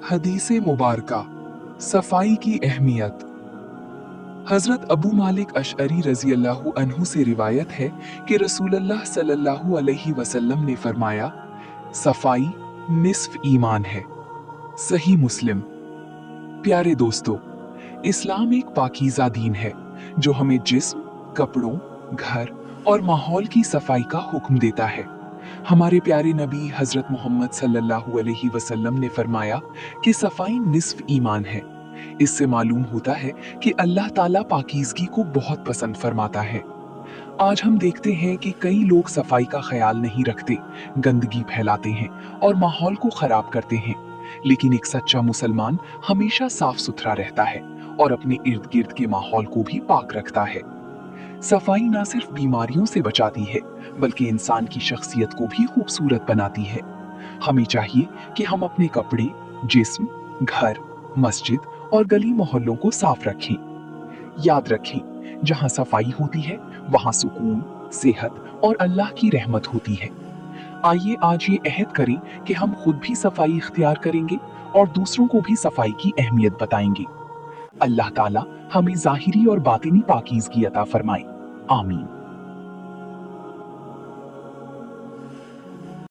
हदीसे मुबारका, सफाई की अहमियत। हजरत अबू मालिक अशअरी रजी अल्लाह अन्हु से रिवायत है कि रसूलुल्लाह सल्लल्लाहु अलैहि वसल्लम ने फरमाया, सफाई निस्फ ईमान है। सही मुस्लिम। प्यारे दोस्तों, इस्लाम एक पाकीज़ा दीन है जो हमें जिस्म, कपड़ों, घर और माहौल की सफाई का हुक्म देता है। हमारे प्यारे नबी हजरत मोहम्मद सल्लल्लाहु अलैहि वसल्लम ने फरमाया कि सफाई निस्फ ईमान है। इससे मालूम होता है कि अल्लाह ताला पाकीज़गी को बहुत पसंद फरमाता है। आज हम देखते हैं कि कई लोग सफाई का ख्याल नहीं रखते, गंदगी फैलाते हैं और माहौल को खराब करते हैं। लेकिन एक सच्चा मुसलमान हमेशा साफ सुथरा रहता है और अपने इर्द गिर्द के माहौल को भी पाक रखता है। सफाई ना सिर्फ बीमारियों से बचाती है, बल्कि इंसान की शख्सियत को भी खूबसूरत बनाती है। हमें चाहिए कि हम अपने कपड़े, जिस्म, घर, मस्जिद और गली मोहल्लों को साफ रखें। याद रखें, जहां सफाई होती है वहां सुकून, सेहत और अल्लाह की रहमत होती है। आइए आज ये अहद करें कि हम खुद भी सफाई इख्तियार करेंगे और दूसरों को भी सफाई की अहमियत बताएंगे। अल्लाह ताला हमें ज़ाहिरी और बातिनी पाकीज़गी अता फरमाए। आमीन।